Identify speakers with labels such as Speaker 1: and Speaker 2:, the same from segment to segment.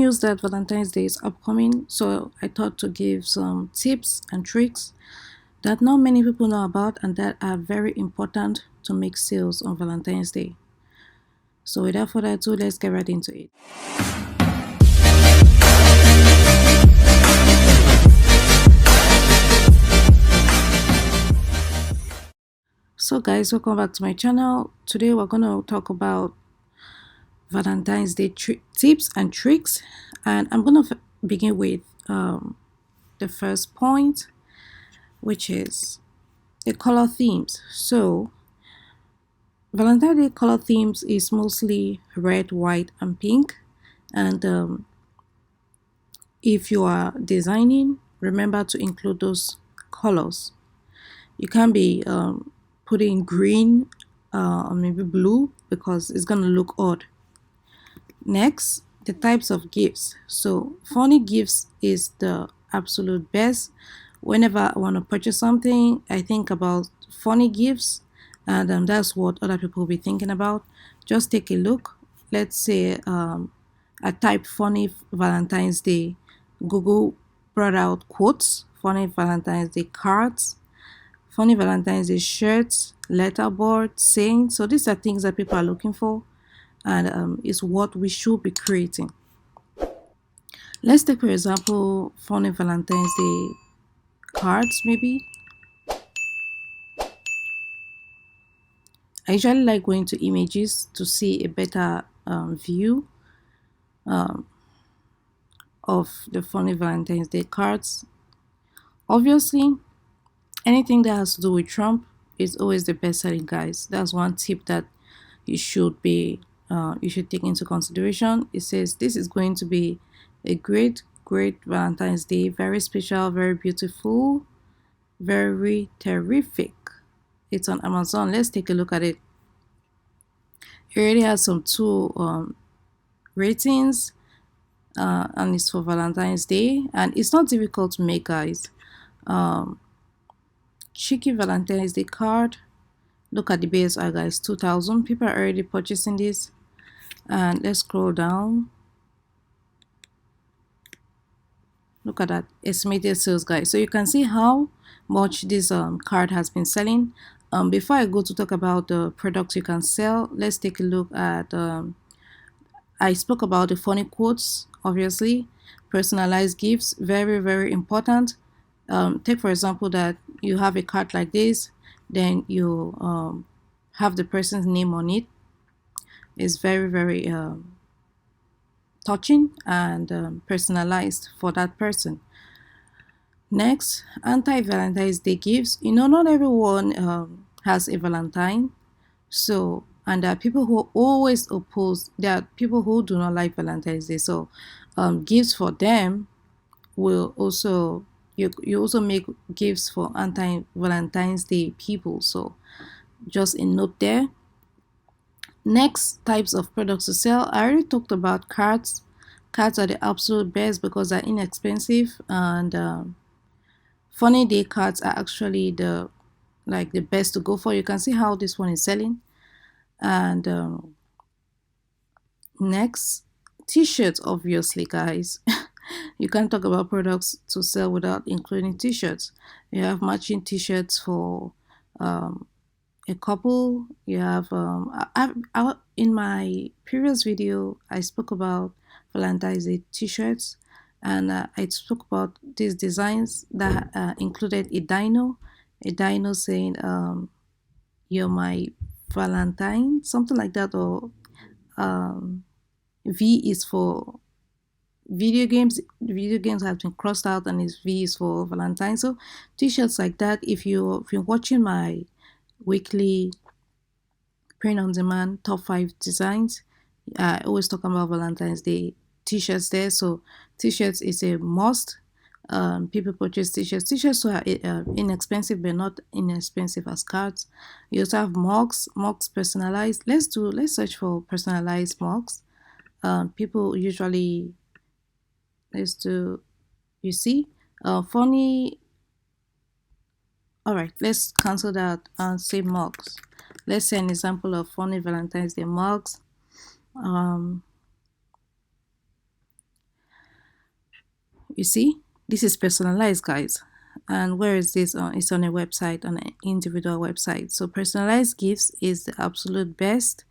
Speaker 1: News that Valentine's Day is upcoming, so I thought to give some tips and tricks that not many people know about and that are very important to make sales on Valentine's Day. So without further ado, let's get right into it. So guys, welcome back to my channel. Today we're going to talk about Valentine's Day tips and tricks, and I'm going to begin with the first point, which is the color themes. So Valentine's Day color themes is mostly red, white, and pink. And if you are designing, remember to include those colors. You can be putting green or maybe blue because it's gonna look odd. Next, the types of gifts. So funny gifts is the absolute best. Whenever I want to purchase something, I think about funny gifts, and that's what other people will be thinking about. Just take a look. Let's say I type funny Valentine's Day. Google brought out quotes, funny Valentine's Day cards, funny Valentine's Day shirts, letterboard, saying. So these are things that people are looking for, and is what we should be creating. Let's take, for example, funny Valentine's Day cards, maybe. I usually like going to images to see a better view of the funny Valentine's Day cards. Obviously, anything that has to do with Trump is always the best selling, guys. That's one tip that you should take into consideration. It says this is going to be a great Valentine's Day, very special, very beautiful, very terrific. It's on Amazon. Let's take a look at it. It already has some two ratings, and it's for Valentine's Day, and it's not difficult to make, guys. Cheeky Valentine's Day card. Look at the BSI, guys. 2,000 people are already purchasing this. And let's scroll down. Look at that estimated sales, guys. So you can see how much this card has been selling. Before I go to talk about the products you can sell, let's take a look at I spoke about the funny quotes, obviously. Personalized gifts, very important. Take for example that you have a card like this, then you have the person's name on it. It's very touching and personalized for that person. Next, anti-Valentine's Day gifts. Not everyone has a Valentine. So, and there are people who always oppose, there are people who do not like Valentine's Day. So, gifts for them will also, you also make gifts for anti-Valentine's Day people. So, just a note there. Next, types of products to sell. I already talked about cards. Cards are the absolute best because they're inexpensive, and funny day cards are actually the best to go for. You can see how this one is selling. And next, t-shirts, obviously, guys. You can't talk about products to sell without including t-shirts. You have matching t-shirts for a couple. You have in my previous video I spoke about Valentine's Day t-shirts, and I spoke about these designs that included a dino saying you're my Valentine, something like that, or V is for video games. Video games have been crossed out and it's V is for Valentine. So t-shirts like that. If you've been watching my weekly print on demand top 5 designs, I always talk about Valentine's Day t-shirts there. So t-shirts is a must. People purchase t-shirts. T-shirts are inexpensive, but not inexpensive as cards. You also have mugs personalized. Let's search for personalized mugs. People usually, let's do, you see, funny. All right, let's cancel that and say mugs. Let's say an example of funny Valentine's Day mugs. You see, this is personalized, guys. And where is this on? It's on a website, on an individual website. So personalized gifts is the absolute best.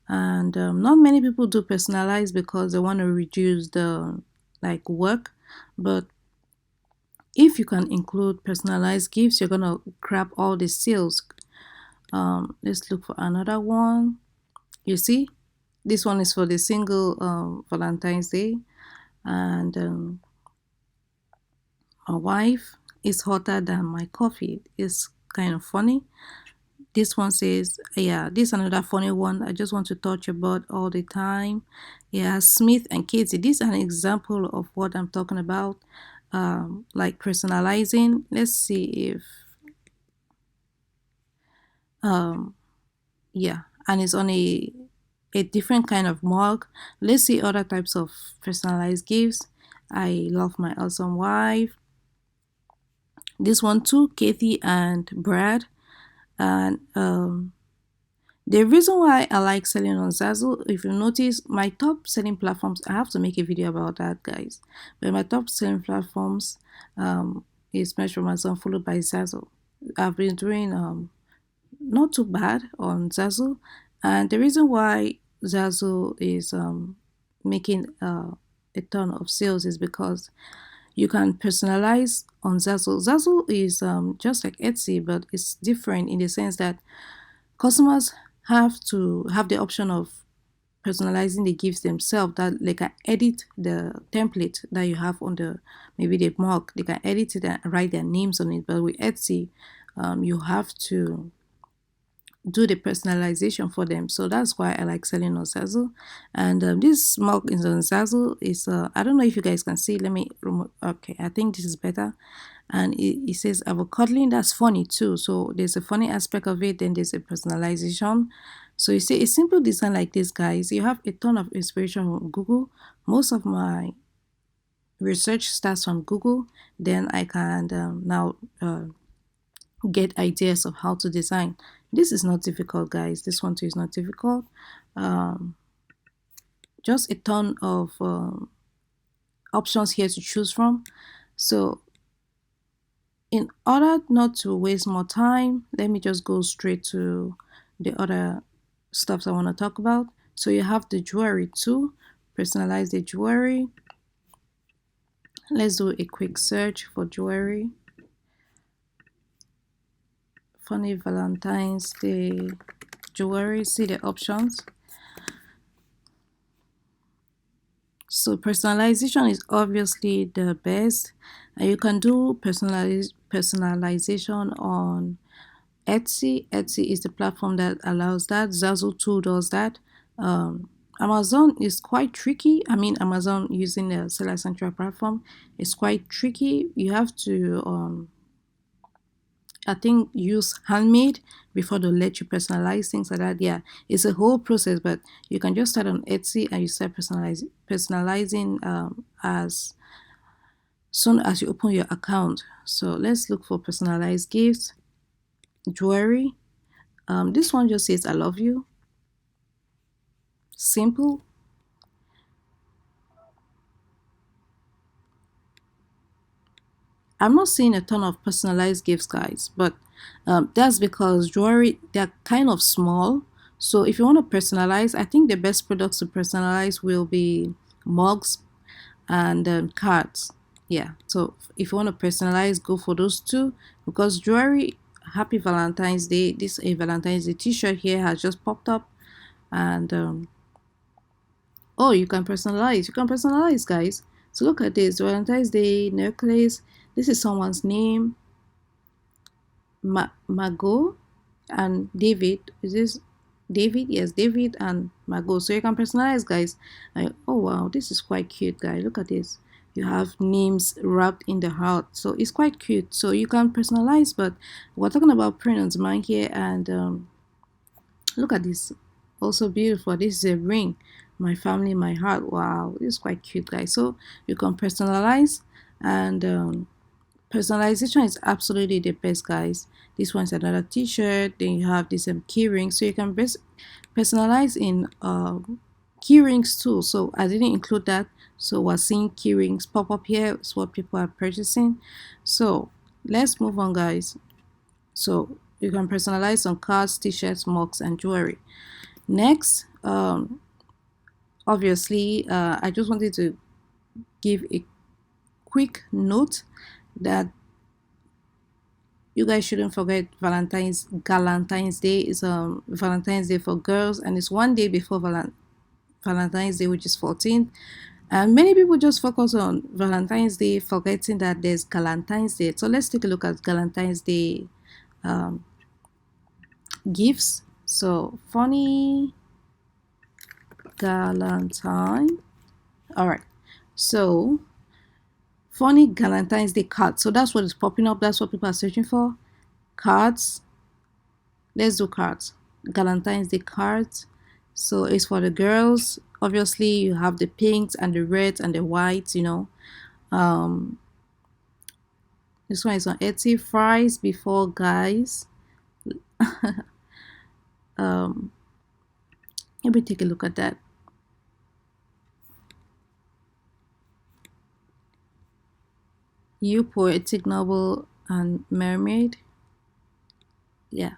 Speaker 1: And not many people do personalized because they want to reduce the like work. But if you can include personalized gifts, you're gonna grab all the sales. Let's look for another one. You see, this one is for the single Valentine's Day, and my wife is hotter than my coffee. It's kind of funny. This one says, yeah, this is another funny one I just want to touch about all the time. Yeah, Smith and Katie. This is an example of what I'm talking about. Like personalizing. Let's see if um yeah, and it's on a different kind of mug. Let's see other types of personalized gifts. I love my awesome wife. This one too, Kathy and Brad. And the reason why I like selling on Zazzle, if you notice, my top selling platforms, I have to make a video about that, guys. But my top selling platforms is Mesh from Amazon, followed by Zazzle. I've been doing not too bad on Zazzle, and the reason why Zazzle is making a ton of sales is because you can personalize on Zazzle. Zazzle is just like Etsy, but it's different in the sense that customers have to have the option of personalizing the gifts themselves, that they can edit the template that you have on the maybe the mug. They can edit it and write their names on it. But with Etsy, you have to do the personalization for them. So that's why I like selling on Zazzle. And this mug is on Zazzle. Is I don't know if you guys can see. Let me remove. Okay, I think this is better. And it says avocado. That's funny too. So there's a funny aspect of it. Then there's a personalization. So you see a simple design like this, guys. You have a ton of inspiration from Google. Most of my research starts from Google. Then I can now get ideas of how to design. This is not difficult, guys. This one too is not difficult. Um, just a ton of options here to choose from. So in order not to waste more time, let me just go straight to the other stuff I want to talk about. So you have the jewelry too. Personalize the jewelry. Let's do a quick search for jewelry. Funny Valentine's Day jewelry. See the options. So personalization is obviously the best, and you can do personalization on Etsy. Etsy is the platform that allows that. Zazzle too does that. Amazon is quite tricky. I mean, Amazon using the Seller Central platform is quite tricky. You have to I think use handmade before they let you personalize things like that. Yeah, it's a whole process, but you can just start on Etsy and you start personalizing as soon as you open your account. So let's look for personalized gifts, jewelry. This one just says I love you. Simple. I'm not seeing a ton of personalized gifts, guys, but that's because jewelry, they're kind of small. So if you want to personalize, I think the best products to personalize will be mugs and cards. Yeah, so if you want to personalize, go for those two, because jewelry, happy Valentine's Day. This a Valentine's Day t-shirt here has just popped up, and oh, you can personalize, guys. So look at this Valentine's Day necklace. This is someone's name, Mago and David. Is this David? Yes, David and Mago. So you can personalize, guys. Oh wow, this is quite cute, guys. Look at this. You have names wrapped in the heart, so it's quite cute. So you can personalize, but we're talking about print on demand here, and look at this. Also beautiful. This is a ring. My family, my heart. Wow, this is quite cute, guys. So you can personalize, and personalization is absolutely the best, guys. This one's another t-shirt. Then you have this key ring, so you can personalize in key rings too. So I didn't include that. So we're seeing key rings pop up here. It's what people are purchasing. So let's move on, guys. So you can personalize some cards, t-shirts, mugs, and jewelry. Next, obviously, I just wanted to give a quick note that you guys shouldn't forget Valentine's Day is Valentine's Day for girls, and it's one day before Valentine's Day, which is 14th. And many people just focus on Valentine's Day, forgetting that there's Galentine's Day. So let's take a look at Galentine's Day gifts. So funny Galentine. All right. So funny Galentine's Day cards. So that's what is popping up. That's what people are searching for. Cards. Let's do cards. Galentine's Day cards. So it's for the girls. Obviously, you have the pinks and the reds and the whites. Um, this one is on Etsy. Fries before guys. Let me take a look at that. You Poetic Novel and Mermaid. Yeah.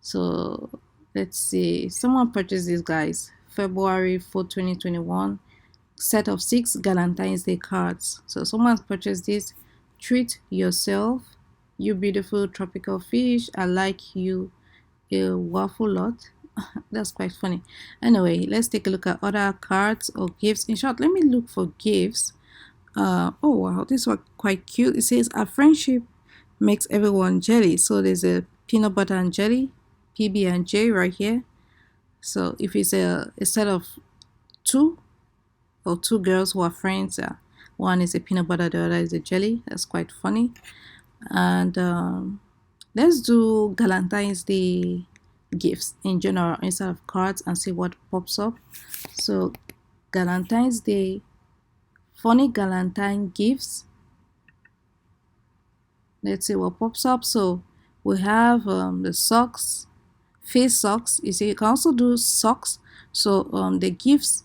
Speaker 1: So let's see. Someone purchased these guys. February 4, 2021. Set of 6 Valentine's Day cards. So someone purchased this. Treat yourself. You beautiful tropical fish. I like you a waffle lot. That's quite funny. Anyway, let's take a look at other cards or gifts. In short, let me look for gifts. Oh wow, this was quite cute. It says our friendship makes everyone jelly. So there's a peanut butter and jelly, PB and J right here. So if it's a set of two or two girls who are friends, one is a peanut butter, the other is a jelly. That's quite funny. And let's do Valentine's Day gifts in general instead of cards and see what pops up. So Valentine's Day, funny Valentine gifts. Let's see what pops up. So we have the socks, face socks. You see, you can also do socks. So the gifts,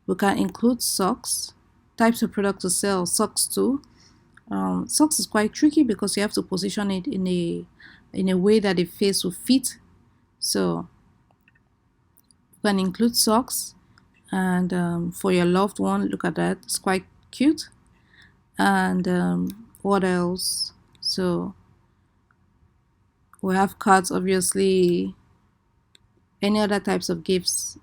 Speaker 1: we can include socks, types of product to sell socks too. Socks is quite tricky because you have to position it in a way that the face will fit. So you can include socks, and for your loved one, look at that, it's quite cute. And what else? So we have cards, obviously. Any other types of gifts,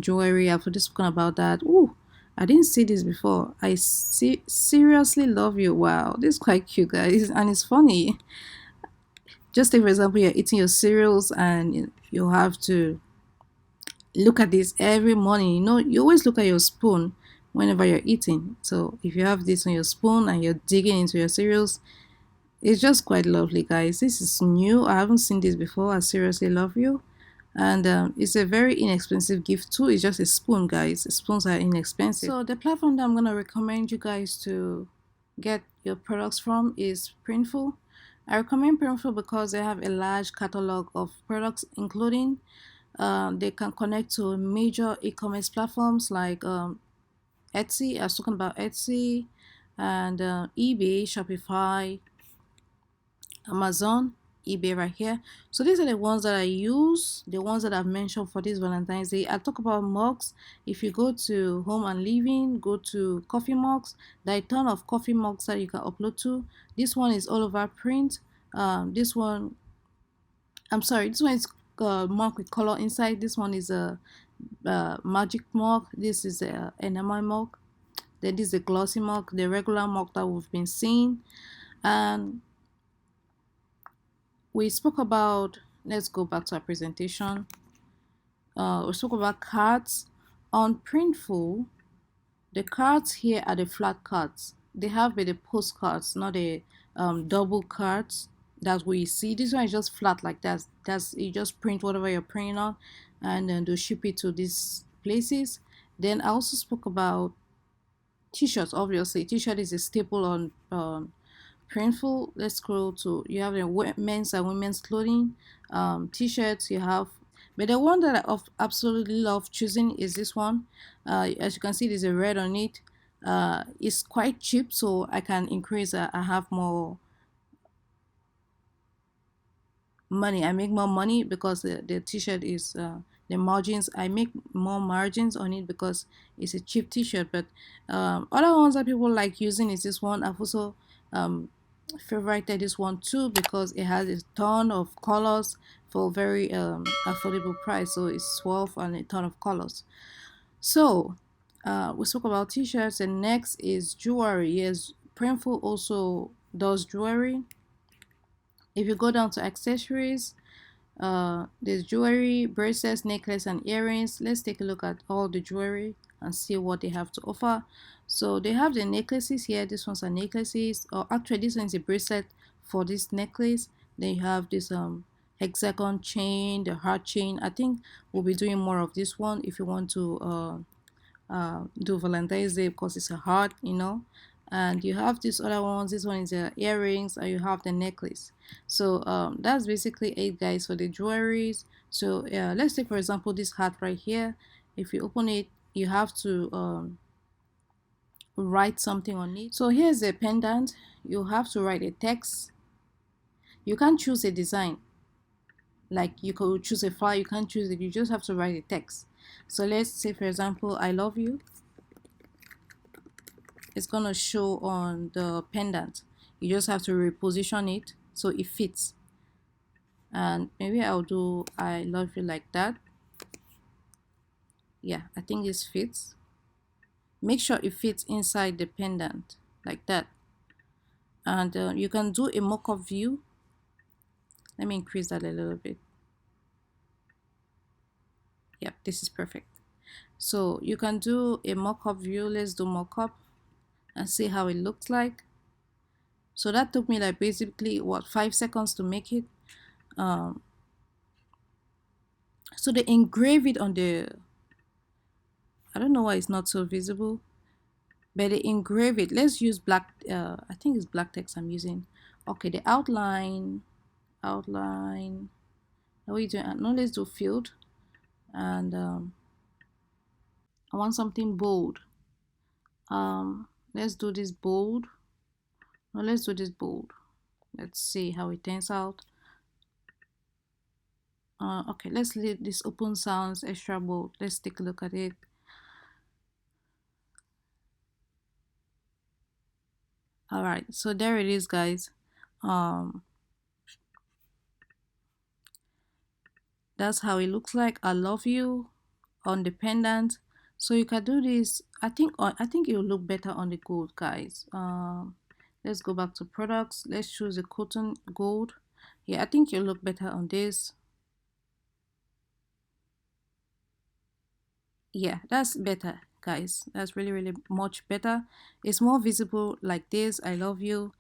Speaker 1: jewelry, I've already spoken about that. Oh, I didn't see this before. I seriously love you. Wow, this is quite cute, guys, and it's funny. Just take for example, you're eating your cereals and you have to look at this every morning. You always look at your spoon whenever you're eating. So if you have this on your spoon and you're digging into your cereals, it's just quite lovely, guys. This is new. I haven't seen this before. I seriously love you. And it's a very inexpensive gift too. It's just a spoon, guys. Spoons are inexpensive. So the platform that I'm going to recommend you guys to get your products from is Printful. I recommend Printful because they have a large catalog of products, including they can connect to major e-commerce platforms like Etsy. I was talking about Etsy and eBay, Shopify, Amazon, eBay right here. So these are the ones that I use, the ones that I've mentioned for this Valentine's Day. I talk about mugs. If you go to home and living, go to coffee mugs. There are a ton of coffee mugs that you can upload to. This one is all over print. This one, I'm sorry, this one is mug with color inside. This one is a magic mug. This is a enamel mug. Then this is a glossy mug, the regular mug that we've been seeing. And we spoke about, let's go back to our presentation. We spoke about cards. On Printful, the cards here are the flat cards. They have the postcards, not the double cards that we see. This one is just flat like that. That's you just print whatever you're printing on, and then to ship it to these places. Then I also spoke about t-shirts. Obviously, t-shirt is a staple on Printful. Let's scroll to, you have the men's and women's clothing, t-shirts. You have But the one that I absolutely love choosing is this one. As you can see, there's a red on it. It's quite cheap, so I can increase. I have more money. I make more money because the t-shirt is the margins. I make more margins on it because it's a cheap t-shirt. But other ones that people like using is this one. I've also favorited this one too because it has a ton of colors for a very affordable price. So it's 12 and a ton of colors. So we spoke about t-shirts, and next is jewelry. Yes, Printful also does jewelry. If you go down to accessories, there's jewelry, bracelets, necklace, and earrings. Let's take a look at all the jewelry and see what they have to offer. So they have the necklaces here. This one's are necklaces, or actually this one is a bracelet for this necklace. Then you have this hexagon chain, the heart chain. I think we'll be doing more of this one if you want to do Valentine's Day because it's a heart, you know. And you have these other ones. This one is the earrings, and you have the necklace. So that's basically it, guys, for the jewelries. So let's take for example this hat right here. If you open it, you have to write something on it. So here's a pendant. You have to write a text. You can't choose a design. Like you could choose a file, you can't choose it. You just have to write a text. So let's say for example, I love you. It's gonna show on the pendant. You just have to reposition it so it fits. And maybe I'll do I love you like that. Yeah, I think this fits. Make sure it fits inside the pendant like that. And you can do a mock-up view. Let me increase that a little bit. Yep, this is perfect. So you can do a mock-up view. Let's do mock-up and see how it looks like. So that took me like basically what 5 seconds to make it. So they engrave it on the, I don't know why it's not so visible, but they engrave it. Let's use black, I think it's black text I'm using. Okay, the outline. How are we doing? No, let's do field. And I want something bold. Let's do this bold. No, let's do this bold. Let's see how it turns out. Okay, let's leave this open sounds extra bold. Let's take a look at it. All right, so there it is, guys. That's how it looks like. I love you on the pendant. So you can do this. I think it will look better on the gold, guys. Let's go back to products. Let's choose a cotton gold. Yeah, I think you'll look better on this. Yeah, that's better, guys. That's really much better. It's more visible like this. I love you.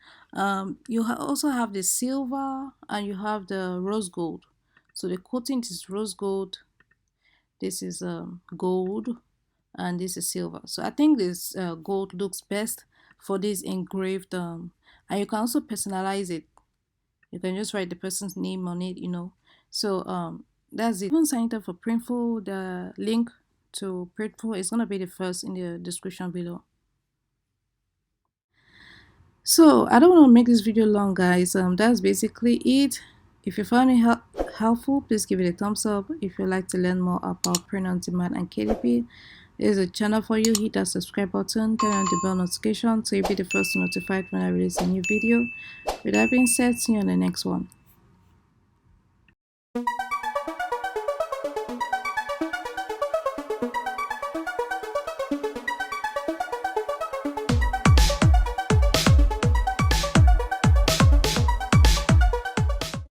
Speaker 1: You also have the silver and you have the rose gold. So the coating is rose gold. This is gold, and this is silver. So I think this gold looks best for this engraved, and you can also personalize it. You can just write the person's name on it, you know. So that's it. Even signed up for Printful. The link to Printful is gonna be the first in the description below. So I don't want to make this video long, guys. That's basically it. If you found it helpful, please give it a thumbs up. If you'd like to learn more about print on demand and KDP, there's a channel for you. Hit that subscribe button, turn on the bell notification so you'll be the first notified when I release a new video. With that being said, see you on the next one.